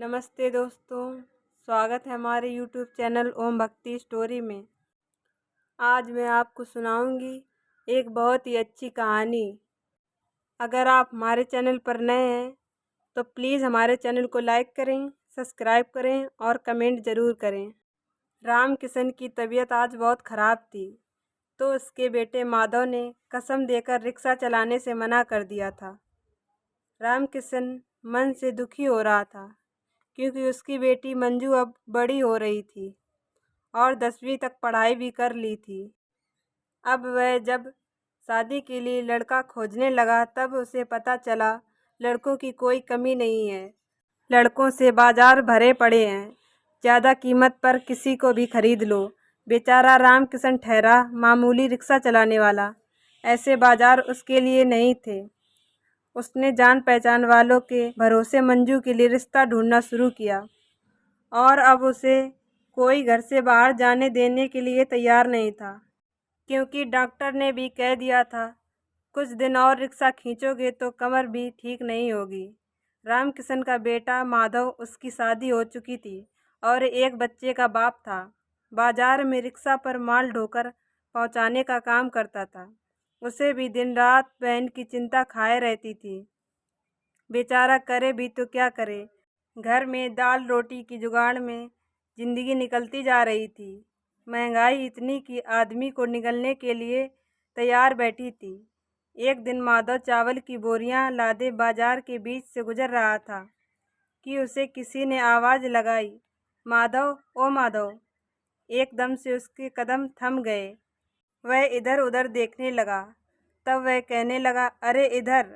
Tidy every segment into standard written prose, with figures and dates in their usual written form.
नमस्ते दोस्तों, स्वागत है हमारे यूट्यूब चैनल ओम भक्ति स्टोरी में। आज मैं आपको सुनाऊंगी एक बहुत ही अच्छी कहानी। अगर आप हमारे चैनल पर नए हैं तो प्लीज़ हमारे चैनल को लाइक करें, सब्सक्राइब करें और कमेंट ज़रूर करें। राम किशन की तबीयत आज बहुत ख़राब थी, तो उसके बेटे माधव ने कसम देकर रिक्शा चलाने से मना कर दिया था। राम किशन मन से दुखी हो रहा था, क्योंकि उसकी बेटी मंजू अब बड़ी हो रही थी और 10वीं तक पढ़ाई भी कर ली थी। अब वह जब शादी के लिए लड़का खोजने लगा तब उसे पता चला लड़कों की कोई कमी नहीं है। लड़कों से बाजार भरे पड़े हैं, ज़्यादा कीमत पर किसी को भी खरीद लो। बेचारा राम किशन ठहरा मामूली रिक्शा चलाने वाला। ऐसे बाजार उसके लिए नहीं थे। उसने जान पहचान वालों के भरोसे मंजू के लिए रिश्ता ढूंढना शुरू किया और अब उसे कोई घर से बाहर जाने देने के लिए तैयार नहीं था, क्योंकि डॉक्टर ने भी कह दिया था कुछ दिन और रिक्शा खींचोगे तो कमर भी ठीक नहीं होगी। रामकिशन का बेटा माधव, उसकी शादी हो चुकी थी और एक बच्चे का बाप था। बाजार में रिक्शा पर माल ढोकर पहुंचाने का काम करता था। उसे भी दिन रात बहन की चिंता खाए रहती थी। बेचारा करे भी तो क्या करे। घर में दाल रोटी की जुगाड़ में ज़िंदगी निकलती जा रही थी। महंगाई इतनी कि आदमी को निगलने के लिए तैयार बैठी थी। एक दिन माधव चावल की बोरियां लादे बाजार के बीच से गुजर रहा था कि उसे किसी ने आवाज़ लगाई, माधव, ओ माधव। एकदम से उसके कदम थम गए। वह इधर उधर देखने लगा। तब वह कहने लगा, अरे इधर।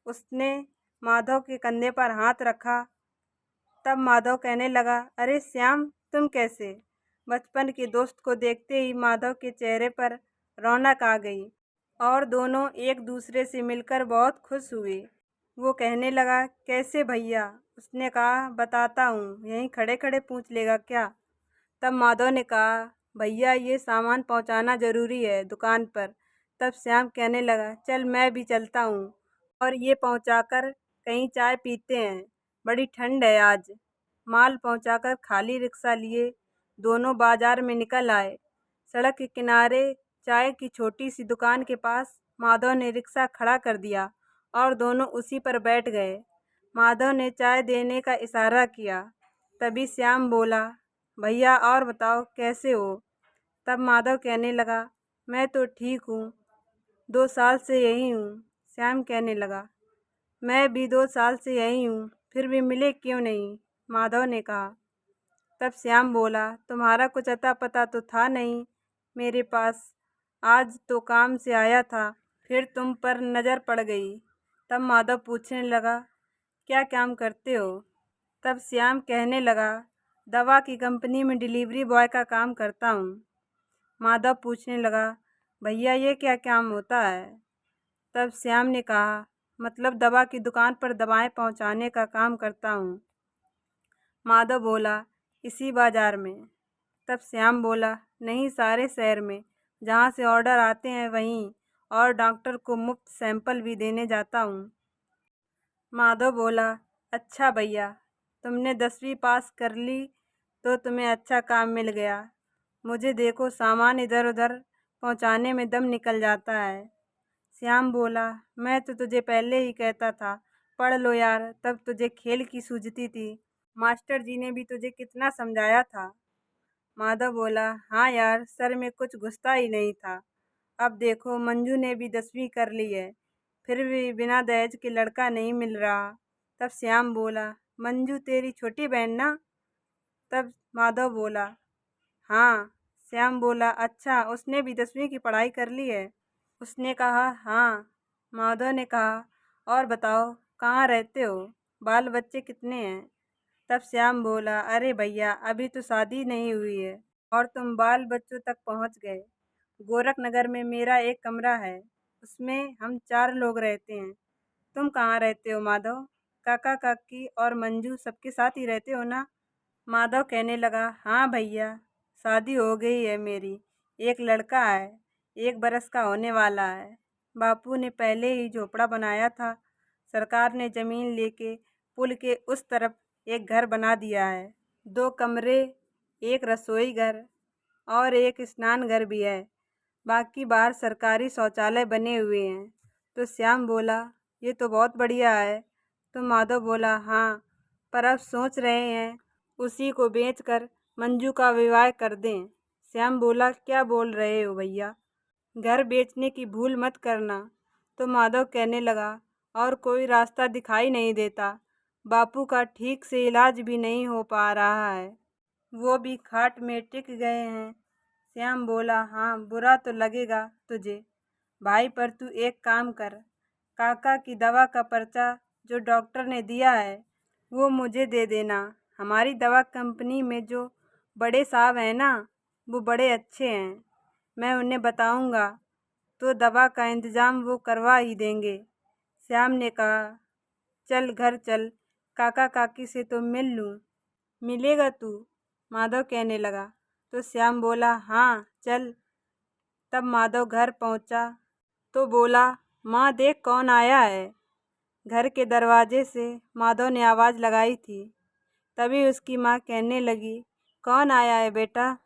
उसने माधव के कंधे पर हाथ रखा। तब माधव कहने लगा, अरे श्याम, तुम कैसे? बचपन के दोस्त को देखते ही माधव के चेहरे पर रौनक आ गई और दोनों एक दूसरे से मिलकर बहुत खुश हुए। वो कहने लगा, कैसे भैया? उसने कहा, बताता हूँ, यहीं खड़े खड़े पूछ लेगा क्या? तब माधव ने कहा, भैया ये सामान पहुँचाना ज़रूरी है दुकान पर। तब श्याम कहने लगा, चल मैं भी चलता हूँ और ये पहुँचाकर कहीं चाय पीते हैं, बड़ी ठंड है आज। माल पहुँचाकर खाली रिक्शा लिए दोनों बाजार में निकल आए। सड़क के किनारे चाय की छोटी सी दुकान के पास माधव ने रिक्शा खड़ा कर दिया और दोनों उसी पर बैठ गए। माधव ने चाय देने का इशारा किया। तभी श्याम बोला, भैया और बताओ कैसे हो? तब माधव कहने लगा, मैं तो ठीक हूँ, 2 साल से यही हूँ। श्याम कहने लगा, मैं भी 2 साल से यही हूँ, फिर भी मिले क्यों नहीं? माधव ने कहा। तब श्याम बोला, तुम्हारा कुछ अता पता तो था नहीं मेरे पास। आज तो काम से आया था, फिर तुम पर नज़र पड़ गई। तब माधव पूछने लगा, क्या काम करते हो? तब श्याम कहने लगा, दवा की कंपनी में डिलीवरी बॉय का काम करता हूँ। माधव पूछने लगा, भैया ये क्या काम होता है? तब श्याम ने कहा, मतलब दवा की दुकान पर दवाएं पहुंचाने का काम करता हूँ। माधव बोला, इसी बाजार में? तब श्याम बोला, नहीं, सारे शहर में, जहाँ से ऑर्डर आते हैं वहीं, और डॉक्टर को मुफ्त सैंपल भी देने जाता हूँ। माधव बोला, अच्छा भैया, तुमने 10वीं पास कर ली तो तुम्हें अच्छा काम मिल गया। मुझे देखो सामान इधर उधर पहुँचाने में दम निकल जाता है। श्याम बोला, मैं तो तुझे पहले ही कहता था पढ़ लो यार, तब तुझे खेल की सूझती थी। मास्टर जी ने भी तुझे कितना समझाया था। माधव बोला, हाँ यार, सर में कुछ घुसता ही नहीं था। अब देखो मंजू ने भी 10वीं कर ली है, फिर भी बिना दहेज के लड़का नहीं मिल रहा। तब श्याम बोला, मंजू तेरी छोटी बहन ना? तब माधव बोला, हाँ। श्याम बोला, अच्छा, उसने भी 10वीं की पढ़ाई कर ली है? उसने कहा, हाँ। माधव ने कहा, और बताओ कहाँ रहते हो, बाल बच्चे कितने हैं? तब श्याम बोला, अरे भैया, अभी तो शादी नहीं हुई है और तुम बाल बच्चों तक पहुँच गए। गोरखनगर में मेरा एक कमरा है, उसमें हम 4 लोग रहते हैं। तुम कहाँ रहते हो माधव? काका काकी और मंजू सबके साथ ही रहते हो ना? माधव कहने लगा, हाँ भैया, शादी हो गई है मेरी, एक लड़का है, 1 बरस का होने वाला है। बापू ने पहले ही झोपड़ा बनाया था। सरकार ने ज़मीन लेके पुल के उस तरफ एक घर बना दिया है। 2 कमरे, एक रसोई घर और एक स्नान घर भी है। बाकी बाहर सरकारी शौचालय बने हुए हैं। तो श्याम बोला, ये तो बहुत बढ़िया है। तो माधव बोला, हाँ, पर अब सोच रहे हैं उसी को बेचकर मंजू का विवाह कर दें। श्याम बोला, क्या बोल रहे हो भैया, घर बेचने की भूल मत करना। तो माधव कहने लगा, और कोई रास्ता दिखाई नहीं देता। बापू का ठीक से इलाज भी नहीं हो पा रहा है, वो भी खाट में टिक गए हैं। श्याम बोला, हाँ, बुरा तो लगेगा तुझे भाई, पर तू एक काम कर, काका की दवा का पर्चा जो डॉक्टर ने दिया है वो मुझे दे देना। हमारी दवा कंपनी में जो बड़े साहब हैं ना, वो बड़े अच्छे हैं। मैं उन्हें बताऊंगा तो दवा का इंतज़ाम वो करवा ही देंगे। श्याम ने कहा, चल घर चल, काका काकी से तो मिल लूँ। मिलेगा तू? माधव कहने लगा। तो श्याम बोला, हाँ चल। तब माधव घर पहुंचा तो बोला, माँ देख कौन आया है। घर के दरवाजे से माधव ने आवाज़ लगाई थी। तभी उसकी माँ कहने लगी, कौन आया है बेटा?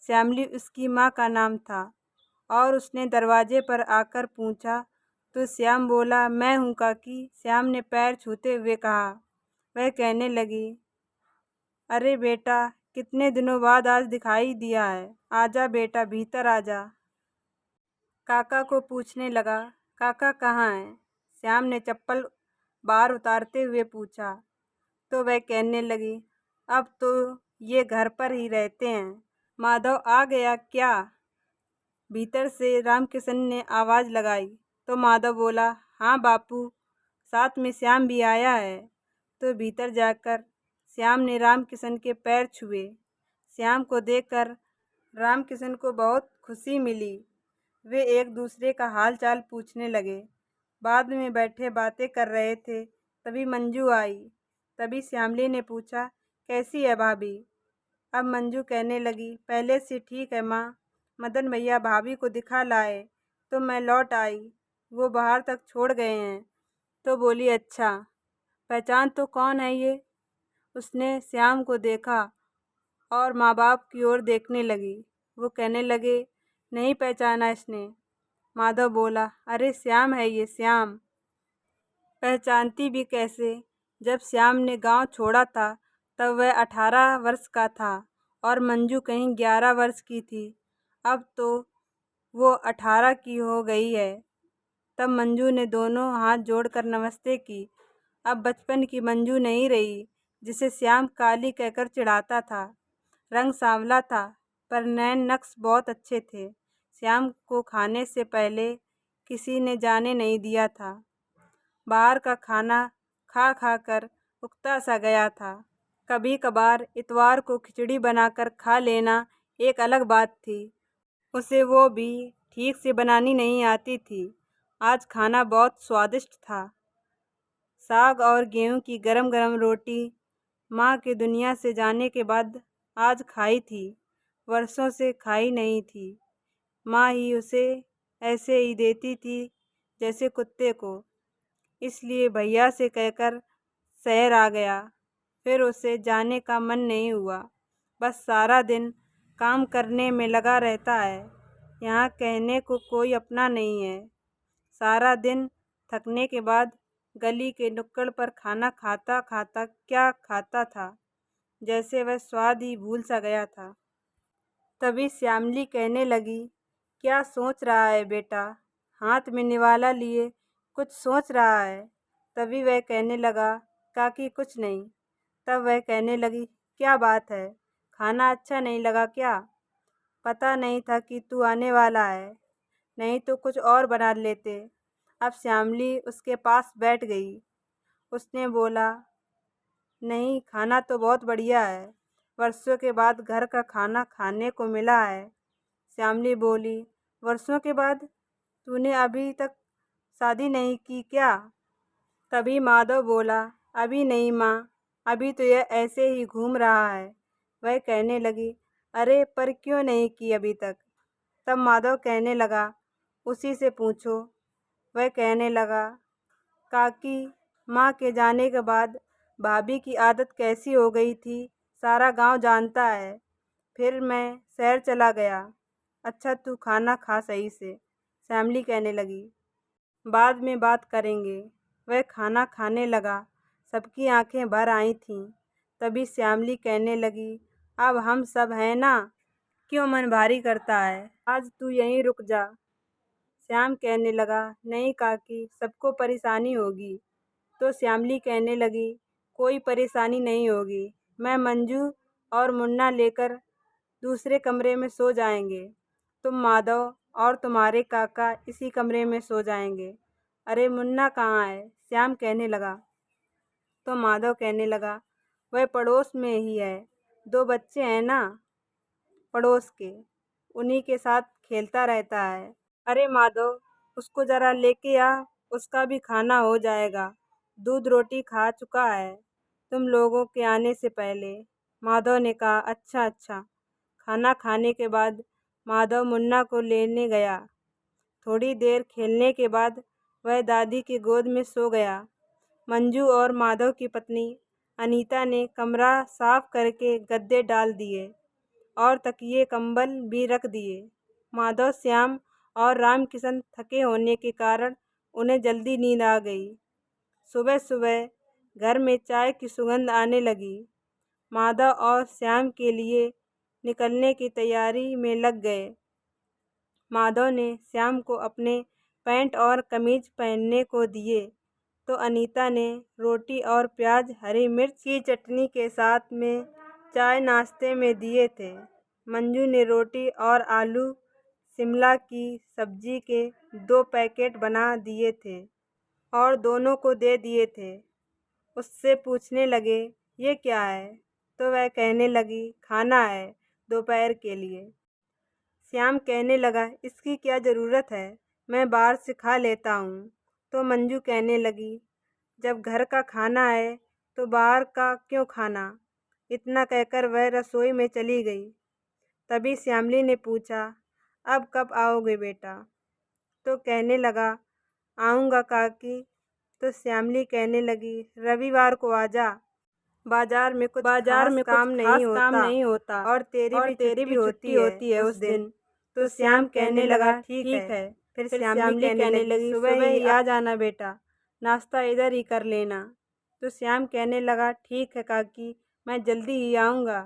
श्यामली उसकी माँ का नाम था और उसने दरवाजे पर आकर पूछा। तो श्याम बोला, मैं हूँ काकी। श्याम ने पैर छूते हुए कहा। वह कहने लगी, अरे बेटा, कितने दिनों बाद आज दिखाई दिया है। आजा बेटा, भीतर आजा। काका को पूछने लगा, काका कहाँ हैं? श्याम ने चप्पल बाहर उतारते हुए पूछा। तो वह कहने लगी, अब तो ये घर पर ही रहते हैं। माधव आ गया क्या? भीतर से रामकिशन ने आवाज़ लगाई। तो माधव बोला, हाँ बापू, साथ में श्याम भी आया है। तो भीतर जाकर श्याम ने रामकिशन के पैर छुए। श्याम को देखकर रामकिशन को बहुत खुशी मिली। वे एक दूसरे का हाल चाल पूछने लगे। बाद में बैठे बातें कर रहे थे, तभी मंजू आई। तभी श्यामली ने पूछा, कैसी है भाभी? अब मंजू कहने लगी, पहले से ठीक है माँ। मदन भैया भाभी को दिखा लाए तो मैं लौट आई, वो बाहर तक छोड़ गए हैं। तो बोली, अच्छा, पहचान तो कौन है ये? उसने श्याम को देखा और माँ बाप की ओर देखने लगी। वो कहने लगे, नहीं पहचाना इसने। माधव बोला, अरे श्याम है ये, श्याम। पहचानती भी कैसे? जब श्याम ने गांव छोड़ा था तब वह 18 वर्ष का था और मंजू कहीं 11 वर्ष की थी। अब तो वो 18 की हो गई है। तब मंजू ने दोनों हाथ जोड़कर नमस्ते की। अब बचपन की मंजू नहीं रही, जिसे श्याम काली कहकर चिढ़ाता था। रंग सांवला था पर नैन नक्श बहुत अच्छे थे। श्याम को खाने से पहले किसी ने जाने नहीं दिया था। बाहर का खाना खा खा कर उकता सा गया था। कभी कभार इतवार को खिचड़ी बनाकर खा लेना एक अलग बात थी। उसे वो भी ठीक से बनानी नहीं आती थी। आज खाना बहुत स्वादिष्ट था। साग और गेहूं की गरम गरम रोटी माँ के दुनिया से जाने के बाद आज खाई थी। वर्षों से खाई नहीं थी। माँ ही उसे ऐसे ही देती थी जैसे कुत्ते को। इसलिए भैया से कहकर शहर आ गया। फिर उसे जाने का मन नहीं हुआ। बस सारा दिन काम करने में लगा रहता है। यहाँ कहने को कोई अपना नहीं है। सारा दिन थकने के बाद गली के नुक्कड़ पर खाना खाता खाता क्या खाता था, जैसे वह स्वाद ही भूल सा गया था। तभी श्यामली कहने लगी, क्या सोच रहा है बेटा? हाथ में निवाला लिए कुछ सोच रहा है। तभी वह कहने लगा, काकी कुछ नहीं। तब वह कहने लगी, क्या बात है, खाना अच्छा नहीं लगा क्या? पता नहीं था कि तू आने वाला है, नहीं तो कुछ और बना लेते। अब श्यामली उसके पास बैठ गई। उसने बोला, नहीं, खाना तो बहुत बढ़िया है। वर्षों के बाद घर का खाना खाने को मिला है। श्यामली बोली, वर्षों के बाद? तूने अभी तक शादी नहीं की क्या? तभी माधव बोला, अभी नहीं माँ, अभी तो यह ऐसे ही घूम रहा है। वह कहने लगी, अरे पर क्यों नहीं की अभी तक? तब माधव कहने लगा, उसी से पूछो। वह कहने लगा, काकी, माँ के जाने के बाद भाभी की आदत कैसी हो गई थी सारा गांव जानता है। फिर मैं शहर चला गया। अच्छा तू खाना खा सही से, श्यामली कहने लगी। बाद में बात करेंगे। वह खाना खाने लगा। सबकी आंखें भर आई थीं। तभी श्यामली कहने लगी, अब हम सब हैं ना, क्यों मन भारी करता है, आज तू यहीं रुक जा। श्याम कहने लगा, नहीं काकी, सबको परेशानी होगी। तो श्यामली कहने लगी, कोई परेशानी नहीं होगी, मैं मंजू और मुन्ना लेकर दूसरे कमरे में सो जाएंगे। तुम माधव और तुम्हारे काका इसी कमरे में सो जाएंगे। अरे मुन्ना कहाँ है, श्याम कहने लगा। तो माधव कहने लगा, वह पड़ोस में ही है, 2 बच्चे हैं ना पड़ोस के, उन्हीं के साथ खेलता रहता है। अरे माधव, उसको ज़रा लेके आ, उसका भी खाना हो जाएगा, दूध रोटी खा चुका है तुम लोगों के आने से पहले। माधव ने कहा, अच्छा अच्छा। खाना खाने के बाद माधव मुन्ना को लेने गया। थोड़ी देर खेलने के बाद वह दादी की गोद में सो गया। मंजू और माधव की पत्नी अनीता ने कमरा साफ करके गद्दे डाल दिए और तकिए कंबल भी रख दिए। माधव, श्याम और रामकिशन थके होने के कारण उन्हें जल्दी नींद आ गई। सुबह सुबह घर में चाय की सुगंध आने लगी। माधव और श्याम के लिए निकलने की तैयारी में लग गए। माधव ने श्याम को अपने पैंट और कमीज पहनने को दिए तो अनीता ने रोटी और प्याज हरी मिर्च की चटनी के साथ में चाय नाश्ते में दिए थे। मंजू ने रोटी और आलू शिमला की सब्जी के 2 पैकेट बना दिए थे और दोनों को दे दिए थे। उससे पूछने लगे, ये क्या है? तो वह कहने लगी, खाना है दोपहर के लिए। श्याम कहने लगा, इसकी क्या ज़रूरत है, मैं बाहर से खा लेता हूँ। तो मंजू कहने लगी, जब घर का खाना है तो बाहर का क्यों खाना? इतना कहकर वह रसोई में चली गई। तभी श्यामली ने पूछा, अब कब आओगे बेटा? तो कहने लगा, आऊँगा काकी। तो श्यामली कहने लगी, रविवार को आजा, बाजार में कुछ खास काम नहीं होता और तेरी भी छुट्टी होती है उस दिन। तो श्याम कहने लगा, ठीक है। फिर श्यामली कहने लगी, सुबह ही आ जाना बेटा, नाश्ता इधर ही कर लेना। तो श्याम कहने लगा, ठीक है काकी, मैं जल्दी ही आऊँगा।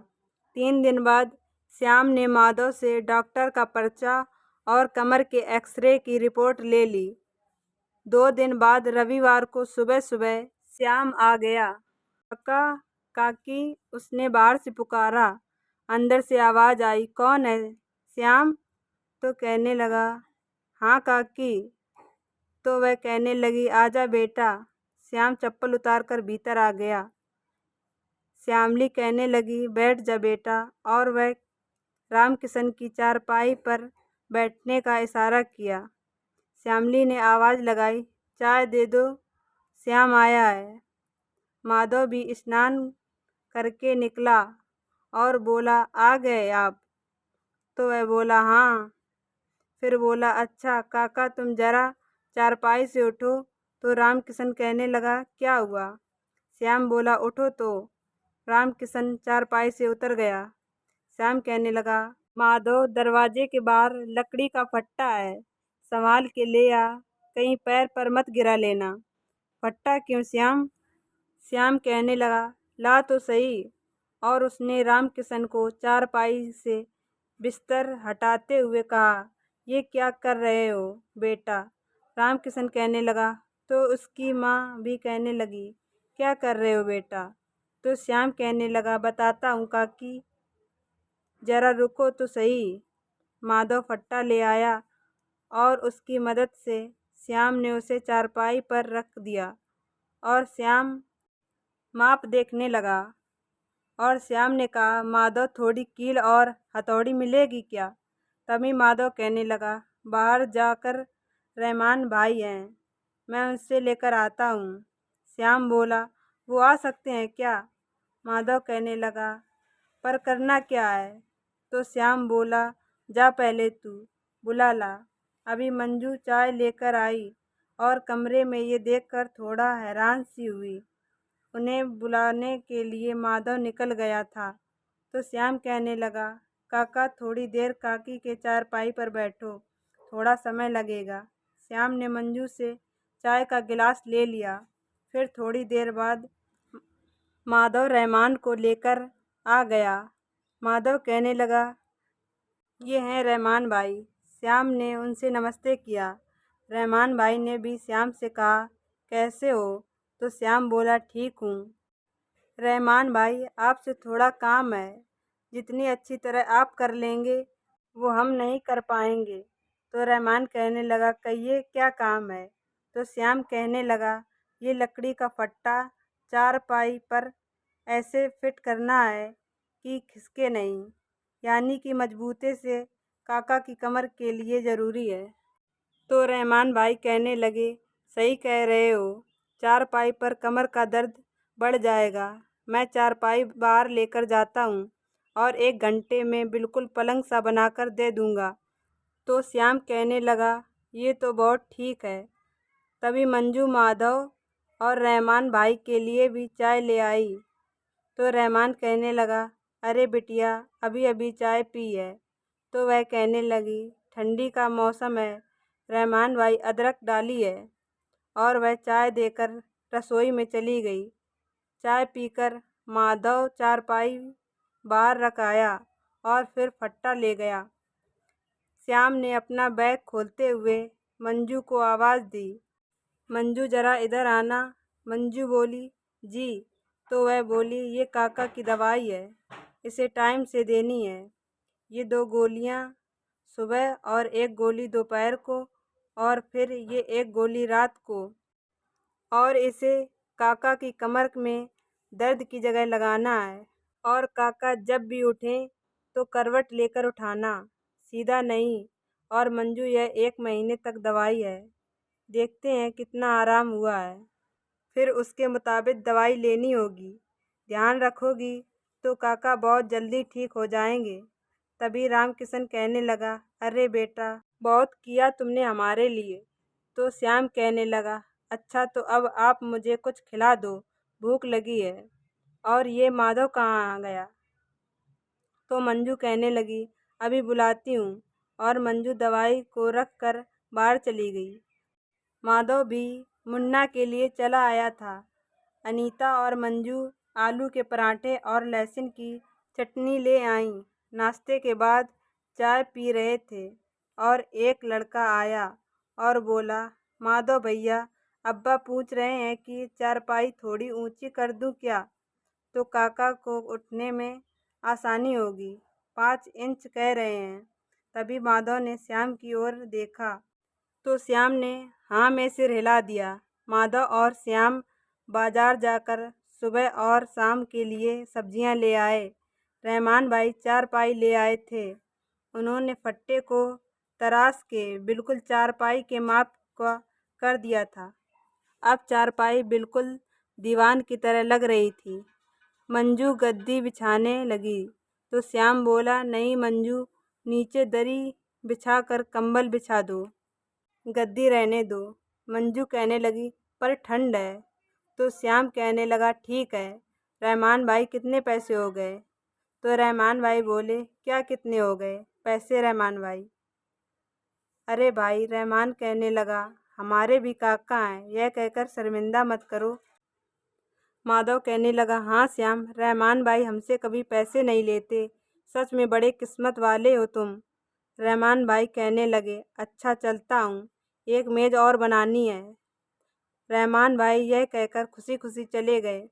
3 दिन बाद श्याम ने माधव से डॉक्टर का पर्चा और कमर के एक्सरे की रिपोर्ट ले ली। 2 दिन बाद रविवार को सुबह सुबह श्याम आ गया। काका, काकी, उसने बाहर से पुकारा। अंदर से आवाज़ आई, कौन है? श्याम। तो कहने लगा, हाँ काकी। तो वह कहने लगी, आजा बेटा। श्याम चप्पल उतार कर भीतर आ गया। श्यामली कहने लगी, बैठ जा बेटा, और वह रामकिशन की चारपाई पर बैठने का इशारा किया। श्यामली ने आवाज़ लगाई, चाय दे दो, श्याम आया है। माधव भी स्नान करके निकला और बोला, आ गए आप? तो वह बोला, हाँ। फिर बोला, अच्छा काका, तुम जरा चारपाई से उठो। तो रामकिशन कहने लगा, क्या हुआ? श्याम बोला, उठो तो। रामकिशन चारपाई से उतर गया। श्याम कहने लगा, माधव, दरवाजे के बाहर लकड़ी का फट्टा है, संभाल के ले आ, कहीं पैर पर मत गिरा लेना। फट्टा क्यों श्याम? श्याम कहने लगा, ला तो सही। और उसने रामकिशन को चारपाई से बिस्तर हटाते हुए कहा, ये क्या कर रहे हो बेटा? रामकिशन कहने लगा। तो उसकी माँ भी कहने लगी, क्या कर रहे हो बेटा? तो श्याम कहने लगा, बताता हूँ काकी, जरा रुको तो सही। माधव फट्टा ले आया और उसकी मदद से श्याम ने उसे चारपाई पर रख दिया और श्याम माप देखने लगा। और श्याम ने कहा, माधव, थोड़ी कील और हथौड़ी मिलेगी क्या? तभी माधव कहने लगा, बाहर जाकर रहमान भाई हैं, मैं उनसे लेकर आता हूँ। श्याम बोला, वो आ सकते हैं क्या? माधव कहने लगा, पर करना क्या है? तो श्याम बोला, जा पहले तू बुला ला। अभी मंजू चाय लेकर आई और कमरे में ये देखकर थोड़ा हैरान सी हुई। उन्हें बुलाने के लिए माधव निकल गया था तो श्याम कहने लगा, काका थोड़ी देर काकी के चारपाई पर बैठो, थोड़ा समय लगेगा। श्याम ने मंजू से चाय का गिलास ले लिया। फिर थोड़ी देर बाद माधव रहमान को लेकर आ गया। माधव कहने लगा, ये हैं रहमान भाई। श्याम ने उनसे नमस्ते किया। रहमान भाई ने भी श्याम से कहा, कैसे हो? तो श्याम बोला, ठीक हूँ। रहमान भाई, आपसे थोड़ा काम है। जितनी अच्छी तरह आप कर लेंगे वो हम नहीं कर पाएंगे। तो रहमान कहने लगा, कहिए क्या काम है? तो श्याम कहने लगा, ये लकड़ी का फट्टा चारपाई पर ऐसे फिट करना है कि खिसके नहीं, यानी कि मजबूती से काका की कमर के लिए ज़रूरी है। तो रहमान भाई कहने लगे, सही कह रहे हो, चारपाई पर कमर का दर्द बढ़ जाएगा। मैं चारपाई बाहर लेकर जाता हूँ और 1 घंटे में बिल्कुल पलंग सा बनाकर दे दूँगा। तो श्याम कहने लगा, ये तो बहुत ठीक है। तभी मंजू माधव और रहमान भाई के लिए भी चाय ले आई। तो रहमान कहने लगा, अरे बिटिया, अभी अभी चाय पी है। तो वह कहने लगी, ठंडी का मौसम है। रहमान भाई अदरक डाली है और वह चाय देकर रसोई में चली गई। चाय पीकर माधव चारपाई बाहर रख आया और फिर फट्टा ले गया। श्याम ने अपना बैग खोलते हुए मंजू को आवाज़ दी, मंजू ज़रा इधर आना। मंजू बोली, जी। तो वह बोली, ये काका की दवाई है, इसे टाइम से देनी है। ये 2 गोलियां सुबह और 1 गोली दोपहर को और फिर ये 1 गोली रात को, और इसे काका की कमर में दर्द की जगह लगाना है। और काका जब भी उठें तो करवट लेकर उठाना, सीधा नहीं। और मंजू, यह 1 महीने तक दवाई है, देखते हैं कितना आराम हुआ है, फिर उसके मुताबिक दवाई लेनी होगी। ध्यान रखोगी तो काका बहुत जल्दी ठीक हो जाएंगे। तभी रामकिशन कहने लगा, अरे बेटा, बहुत किया तुमने हमारे लिए। तो श्याम कहने लगा, अच्छा तो अब आप मुझे कुछ खिला दो, भूख लगी है। और ये माधव कहाँ आ गया? तो मंजू कहने लगी, अभी बुलाती हूँ। और मंजू दवाई को रख कर बाहर चली गई। माधव भी मुन्ना के लिए चला आया था। अनीता और मंजू आलू के पराठे और लहसुन की चटनी ले आईं। नाश्ते के बाद चाय पी रहे थे और एक लड़का आया और बोला, माधव भैया, अब्बा पूछ रहे हैं कि चारपाई थोड़ी ऊंची कर दूं क्या, तो काका को उठने में आसानी होगी। 5 इंच कह रहे हैं। तभी माधव ने श्याम की ओर देखा तो श्याम ने हाँ में सिर हिला दिया। माधव और श्याम बाजार जाकर सुबह और शाम के लिए सब्जियां ले आए। रहमान भाई चारपाई ले आए थे। उन्होंने फट्टे को तराश के बिल्कुल चारपाई के माप का कर दिया था। अब चारपाई बिल्कुल दीवान की तरह लग रही थी। मंजू गद्दी बिछाने लगी तो श्याम बोला, नहीं मंजू, नीचे दरी बिछाकर कंबल बिछा दो, गद्दी रहने दो। मंजू कहने लगी, पर ठंड है। तो श्याम कहने लगा, ठीक है। रहमान भाई, कितने पैसे हो गए? तो रहमान भाई बोले, क्या कितने हो गए पैसे रहमान भाई? अरे भाई, रहमान कहने लगा, हमारे भी काका हैं, यह कहकर शर्मिंदा मत करो। माधव कहने लगा, हाँ श्याम, रहमान भाई हमसे कभी पैसे नहीं लेते, सच में बड़े किस्मत वाले हो तुम। रहमान भाई कहने लगे, अच्छा चलता हूँ, एक मेज़ और बनानी है। रहमान भाई यह कहकर खुशी खुशी चले गए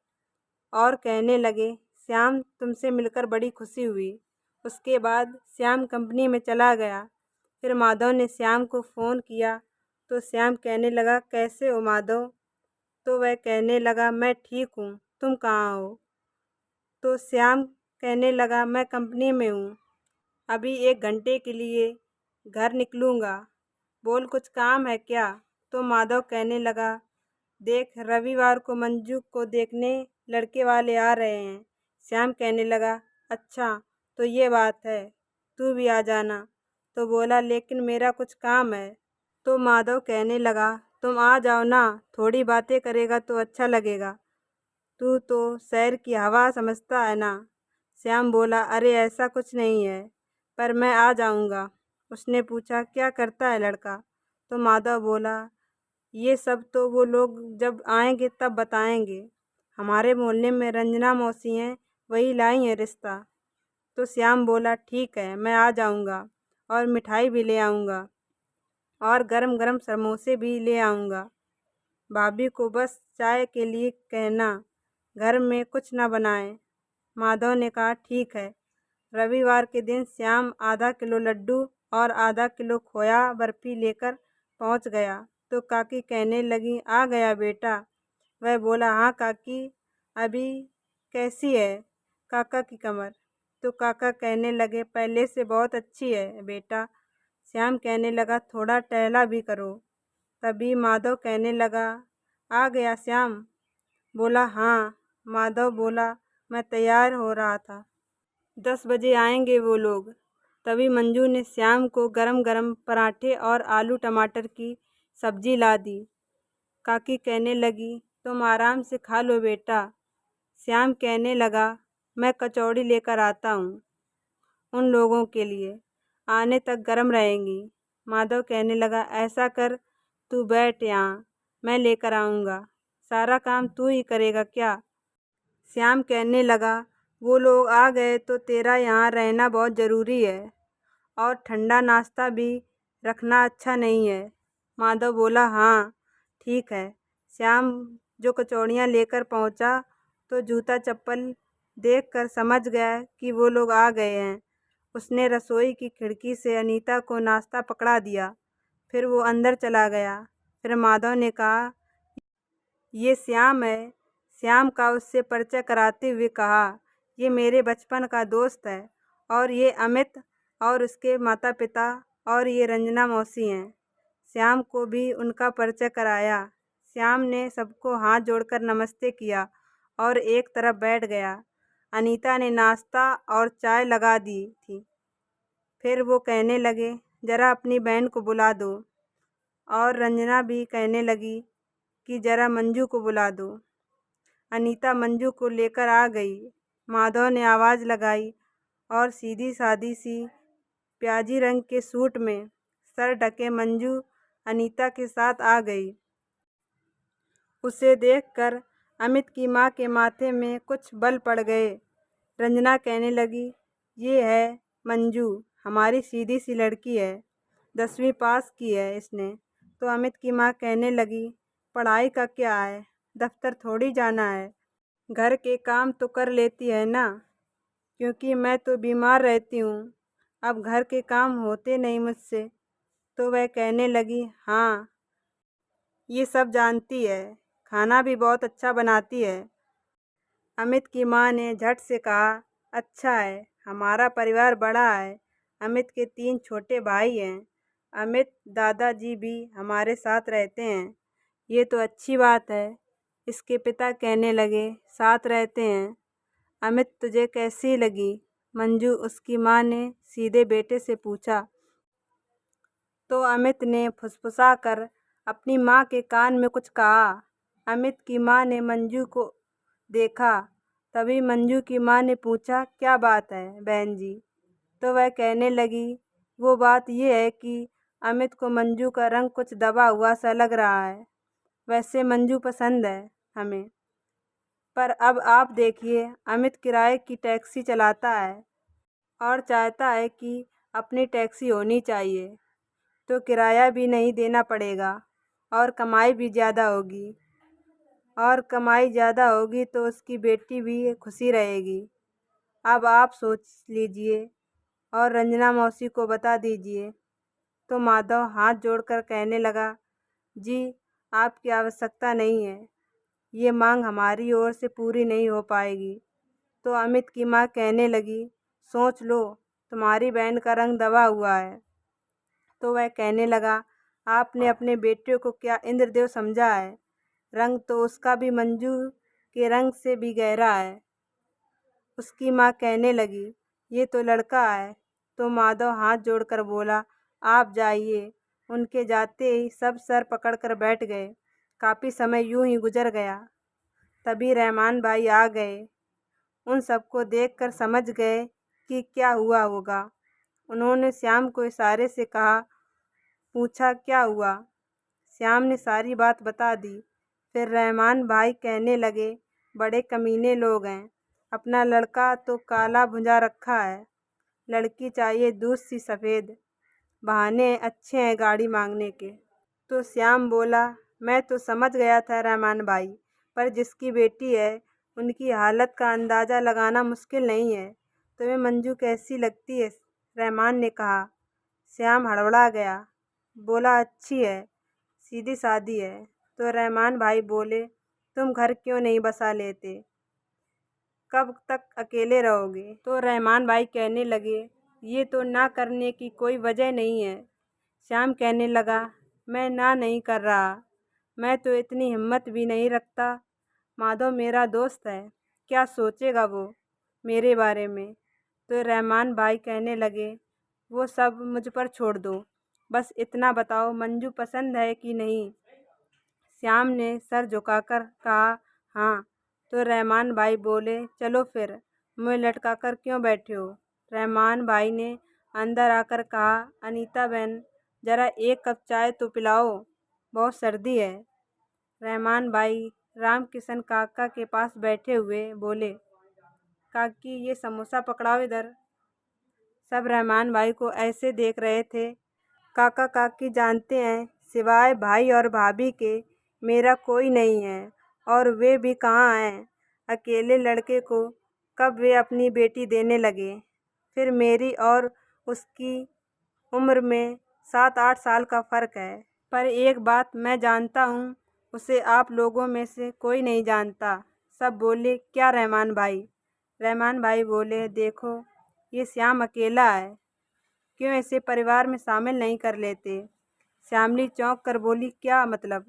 और कहने लगे, श्याम, तुमसे मिलकर बड़ी खुशी हुई। उसके बाद श्याम कंपनी में चला गया। फिर माधव ने श्याम को फ़ोन किया तो श्याम कहने लगा, कैसे हो माधव? तो वह कहने लगा, मैं ठीक हूँ, तुम कहाँ हो? तो श्याम कहने लगा, मैं कंपनी में हूँ, अभी 1 घंटे के लिए घर निकलूँगा। बोल, कुछ काम है क्या? तो माधव कहने लगा, देख, रविवार को मंजू को देखने लड़के वाले आ रहे हैं। श्याम कहने लगा, अच्छा तो ये बात है, तू भी आ जाना। तो बोला, लेकिन मेरा कुछ काम है। तो माधव कहने लगा, तुम आ जाओ ना, थोड़ी बातें करेगा तो अच्छा लगेगा। तू तो शहर की हवा समझता है ना। श्याम बोला, अरे ऐसा कुछ नहीं है, पर मैं आ जाऊंगा। उसने पूछा, क्या करता है लड़का? तो माधव बोला, ये सब तो वो लोग जब आएंगे तब बताएंगे। हमारे मोहल्ले में रंजना मौसी हैं, वही लाई हैं रिश्ता। तो श्याम बोला, ठीक है, मैं आ जाऊंगा और मिठाई भी ले आऊंगा और गरम गरम समोसे भी ले आऊंगा। भाभी को बस चाय के लिए कहना, घर में कुछ न बनाए। माधव ने कहा, ठीक है। रविवार के दिन श्याम आधा किलो लड्डू और आधा किलो खोया बर्फी लेकर पहुंच गया। तो काकी कहने लगी, आ गया बेटा? वह बोला, हाँ काकी। अभी कैसी है काका की कमर? तो काका कहने लगे, पहले से बहुत अच्छी है बेटा। श्याम कहने लगा, थोड़ा टहला भी करो। तभी माधव कहने लगा, आ गया श्याम? बोला, हाँ। माधव बोला, मैं तैयार हो रहा था, 10 बजे आएंगे वो लोग। तभी मंजू ने श्याम को गरम गरम पराठे और आलू टमाटर की सब्जी ला दी। काकी कहने लगी, तुम आराम से खा लो बेटा। श्याम कहने लगा, मैं कचौड़ी लेकर आता हूँ उन लोगों के लिए, आने तक गरम रहेंगी। माधव कहने लगा, ऐसा कर, तू बैठ यहाँ, मैं लेकर आऊँगा। सारा काम तू ही करेगा क्या? श्याम कहने लगा, वो लोग आ गए तो तेरा यहाँ रहना बहुत ज़रूरी है और ठंडा नाश्ता भी रखना अच्छा नहीं है। माधव बोला, हाँ ठीक है। श्याम जो कचौड़ियाँ लेकर पहुँचा तो जूता चप्पल देखकर समझ गया कि वो लोग आ गए हैं। उसने रसोई की खिड़की से अनीता को नाश्ता पकड़ा दिया, फिर वो अंदर चला गया। फिर माधव ने कहा, ये श्याम है। श्याम का उससे परिचय कराते हुए कहा, ये मेरे बचपन का दोस्त है और ये अमित और उसके माता पिता और ये रंजना मौसी हैं। श्याम को भी उनका परिचय कराया। श्याम ने सबको हाथ जोड़कर नमस्ते किया और एक तरफ बैठ गया। अनीता ने नाश्ता और चाय लगा दी थी। फिर वो कहने लगे, ज़रा अपनी बहन को बुला दो। और रंजना भी कहने लगी कि ज़रा मंजू को बुला दो। अनीता मंजू को लेकर आ गई। माधव ने आवाज़ लगाई और सीधी सादी सी प्याजी रंग के सूट में सर ढके मंजू अनीता के साथ आ गई। उसे देखकर अमित की माँ के माथे में कुछ बल पड़ गए। रंजना कहने लगी, ये है मंजू, हमारी सीधी सी लड़की है, 10वीं पास की है इसने। तो अमित की माँ कहने लगी, पढ़ाई का क्या है, दफ्तर थोड़ी जाना है, घर के काम तो कर लेती है ना, क्योंकि मैं तो बीमार रहती हूँ, अब घर के काम होते नहीं मुझसे। तो वह कहने लगी, हाँ ये सब जानती है, खाना भी बहुत अच्छा बनाती है। अमित की माँ ने झट से कहा, अच्छा है, हमारा परिवार बड़ा है, अमित के 3 छोटे भाई हैं, अमित दादाजी भी हमारे साथ रहते हैं। ये तो अच्छी बात है। इसके पिता कहने लगे, साथ रहते हैं। अमित तुझे कैसी लगी मंजू? उसकी माँ ने सीधे बेटे से पूछा। तो अमित ने फुसफुसा कर अपनी माँ के कान में कुछ कहा। अमित की माँ ने मंजू को देखा। तभी मंजू की माँ ने पूछा, क्या बात है बहन जी? तो वह कहने लगी, वो बात यह है कि अमित को मंजू का रंग कुछ दबा हुआ सा लग रहा है। वैसे मंजू पसंद है हमें, पर अब आप देखिए, अमित किराए की टैक्सी चलाता है और चाहता है कि अपनी टैक्सी होनी चाहिए, तो किराया भी नहीं देना पड़ेगा और कमाई भी ज़्यादा होगी, और कमाई ज़्यादा होगी तो उसकी बेटी भी खुशी रहेगी। अब आप सोच लीजिए और रंजना मौसी को बता दीजिए। तो माधव हाथ जोड़कर कहने लगा, जी आपकी आवश्यकता नहीं है, ये मांग हमारी ओर से पूरी नहीं हो पाएगी। तो अमित की माँ कहने लगी, सोच लो, तुम्हारी बहन का रंग दबा हुआ है। तो वह कहने लगा, आपने अपने बेटे को क्या इंद्रदेव समझा है? रंग तो उसका भी मंजू के रंग से भी गहरा है। उसकी माँ कहने लगी, ये तो लड़का है। तो माधव हाथ जोड़कर बोला, आप जाइए। उनके जाते ही सब सर पकड़कर बैठ गए। काफ़ी समय यूं ही गुजर गया। तभी रहमान भाई आ गए। उन सबको देखकर समझ गए कि क्या हुआ होगा। उन्होंने श्याम को इशारे से कहा, पूछा क्या हुआ। श्याम ने सारी बात बता दी। फिर रहमान भाई कहने लगे, बड़े कमीने लोग हैं। अपना लड़का तो काला भुंजा रखा है, लड़की चाहिए दूध सी सफ़ेद। बहाने अच्छे हैं गाड़ी मांगने के। तो श्याम बोला, मैं तो समझ गया था रहमान भाई, पर जिसकी बेटी है उनकी हालत का अंदाज़ा लगाना मुश्किल नहीं है। तुम्हें मंजू कैसी लगती है? रहमान ने कहा। श्याम हड़बड़ा गया, बोला, अच्छी है, सीधी सादी है। तो रहमान भाई बोले, तुम घर क्यों नहीं बसा लेते? कब तक अकेले रहोगे? तो रहमान भाई कहने लगे, ये तो ना करने की कोई वजह नहीं है। श्याम कहने लगा, मैं ना नहीं कर रहा, मैं तो इतनी हिम्मत भी नहीं रखता। माधव मेरा दोस्त है, क्या सोचेगा वो मेरे बारे में? तो रहमान भाई कहने लगे, वो सब मुझ पर छोड़ दो, बस इतना बताओ मंजू पसंद है कि नहीं? श्याम ने सर झुकाकर कहा, हाँ। तो रहमान भाई बोले, चलो फिर, मुँह लटकाकर क्यों बैठे हो? रहमान भाई ने अंदर आकर कहा, अनीता बहन, ज़रा एक कप चाय तो पिलाओ, बहुत सर्दी है। रहमान भाई रामकिशन काका के पास बैठे हुए बोले, काकी ये समोसा पकड़ाओ इधर। सब रहमान भाई को ऐसे देख रहे थे। काका काकी जानते हैं सिवाय भाई और भाभी के मेरा कोई नहीं है, और वे भी कहाँ हैं? अकेले लड़के को कब वे अपनी बेटी देने लगे? फिर मेरी और उसकी उम्र में 7-8 साल का फ़र्क है। पर एक बात मैं जानता हूँ, उसे आप लोगों में से कोई नहीं जानता। सब बोले, क्या रहमान भाई? रहमान भाई बोले, देखो ये श्याम अकेला है, क्यों इसे परिवार में शामिल नहीं कर लेते? श्यामली चौंक कर बोली, क्या मतलब?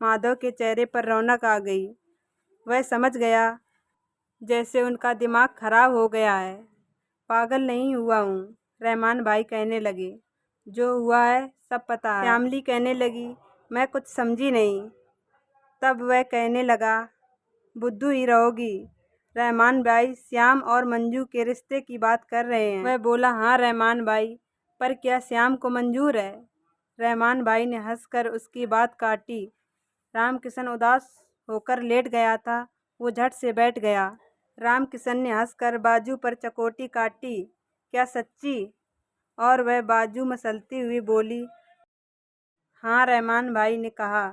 माधव के चेहरे पर रौनक आ गई। वह समझ गया जैसे उनका दिमाग खराब हो गया है। पागल नहीं हुआ हूँ, रहमान भाई कहने लगे, जो हुआ है सब पता है। श्यामली कहने लगी, मैं कुछ समझी नहीं। तब वह कहने लगा, बुद्धू ही रहोगी। रहमान भाई श्याम और मंजू के रिश्ते की बात कर रहे हैं। वह बोला, हाँ रहमान भाई, पर क्या श्याम को मंजूर है? रहमान भाई ने हंसकर उसकी बात काटी। रामकिशन उदास होकर लेट गया था, वो झट से बैठ गया। रामकिशन ने हंसकर बाजू पर चकोटी काटी, क्या सच्ची? और वह बाजू मसलती हुई बोली, हाँ रहमान भाई ने कहा।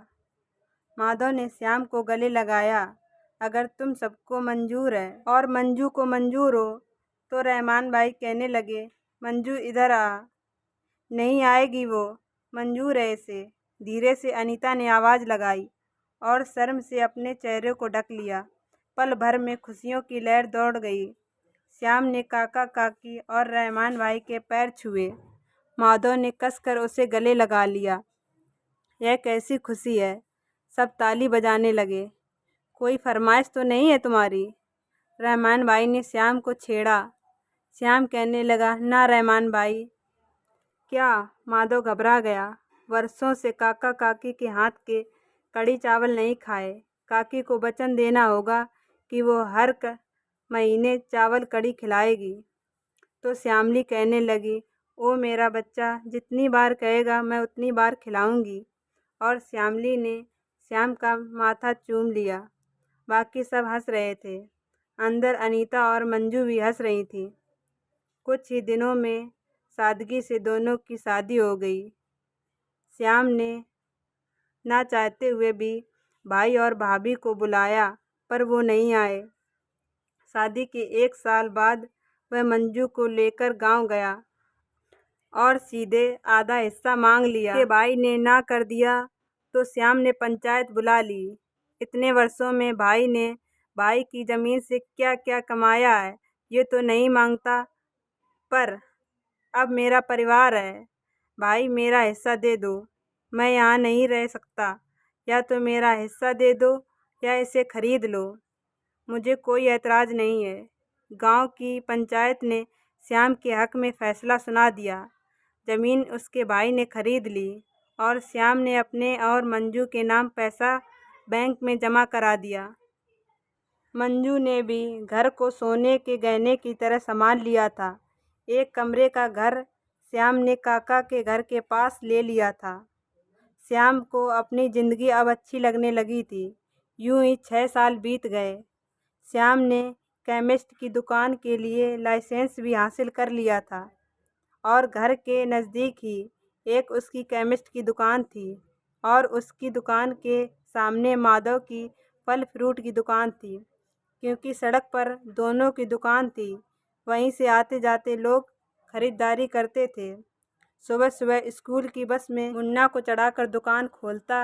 माधव ने श्याम को गले लगाया, अगर तुम सबको मंजूर है और मंजू को मंजूर हो तो रहमान भाई कहने लगे, मंजू इधर आ। नहीं आएगी वो, मंजूर है इसे। धीरे से अनीता ने आवाज़ लगाई और शर्म से अपने चेहरे को ढक लिया। पल भर में खुशियों की लहर दौड़ गई। श्याम ने काका काकी और रहमान भाई के पैर छुए। माधव ने कसकर उसे गले लगा लिया। यह कैसी खुशी है? सब ताली बजाने लगे। कोई फरमाइश तो नहीं है तुम्हारी? रहमान भाई ने श्याम को छेड़ा। श्याम कहने लगा, ना रहमान भाई। क्या? माधव घबरा गया। वर्षों से काका काकी के हाथ के कड़ी चावल नहीं खाए। काकी को वचन देना होगा कि वो हर महीने चावल कड़ी खिलाएगी। तो श्यामली कहने लगी, ओ मेरा बच्चा, जितनी बार कहेगा मैं उतनी बार खिलाऊंगी। और श्यामली ने श्याम का माथा चूम लिया। बाकी सब हंस रहे थे। अंदर अनीता और मंजू भी हंस रही थीं। कुछ ही दिनों में सादगी से दोनों की शादी हो गई। श्याम ने ना चाहते हुए भी भाई और भाभी को बुलाया, पर वो नहीं आए। शादी के 1 साल बाद वह मंजू को लेकर गांव गया और सीधे आधा हिस्सा मांग लिया। के भाई ने ना कर दिया तो श्याम ने पंचायत बुला ली। इतने वर्षों में भाई ने भाई की ज़मीन से क्या क्या कमाया है ये तो नहीं मांगता, पर अब मेरा परिवार है, भाई मेरा हिस्सा दे दो, मैं यहाँ नहीं रह सकता। या तो मेरा हिस्सा दे दो या इसे खरीद लो, मुझे कोई ऐतराज़ नहीं है। गांव की पंचायत ने श्याम के हक में फैसला सुना दिया। ज़मीन उसके भाई ने खरीद ली और श्याम ने अपने और मंजू के नाम पैसा बैंक में जमा करा दिया। मंजू ने भी घर को सोने के गहने की तरह संभाल लिया था। एक कमरे का घर श्याम ने काका के घर के पास ले लिया था। श्याम को अपनी ज़िंदगी अब अच्छी लगने लगी थी। यूं ही 6 साल बीत गए। श्याम ने केमिस्ट की दुकान के लिए लाइसेंस भी हासिल कर लिया था और घर के नज़दीक ही एक उसकी केमिस्ट की दुकान थी और उसकी दुकान के सामने माधव की फल फ्रूट की दुकान थी। क्योंकि सड़क पर दोनों की दुकान थी, वहीं से आते जाते लोग खरीदारी करते थे। सुबह सुबह स्कूल की बस में मुन्ना को चढ़ाकर दुकान खोलता।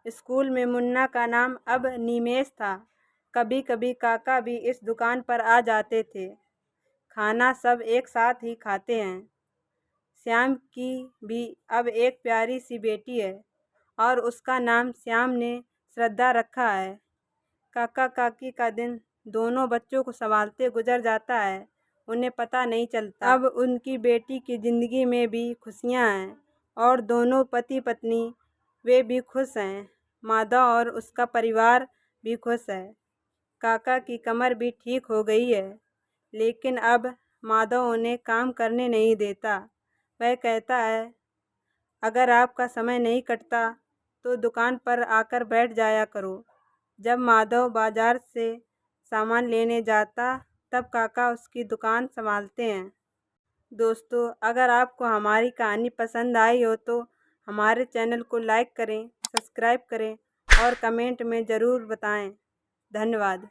स्कूल में मुन्ना का नाम अब निमेश था। कभी कभी काका भी इस दुकान पर आ जाते थे। खाना सब एक साथ ही खाते हैं। श्याम की भी अब एक प्यारी सी बेटी है और उसका नाम श्याम ने श्रद्धा रखा है। काका काकी का दिन दोनों बच्चों को संभालते गुजर जाता है, उन्हें पता नहीं चलता। अब उनकी बेटी की ज़िंदगी में भी खुशियाँ हैं और दोनों पति पत्नी वे भी खुश हैं। माधव और उसका परिवार भी खुश है। काका की कमर भी ठीक हो गई है, लेकिन अब माधव उन्हें काम करने नहीं देता। वह कहता है, अगर आपका समय नहीं कटता तो दुकान पर आकर बैठ जाया करो। जब माधव बाजार से सामान लेने जाता तब काका उसकी दुकान संभालते हैं। दोस्तों, अगर आपको हमारी कहानी पसंद आई हो तो हमारे चैनल को लाइक करें, सब्सक्राइब करें और कमेंट में ज़रूर बताएं। धन्यवाद।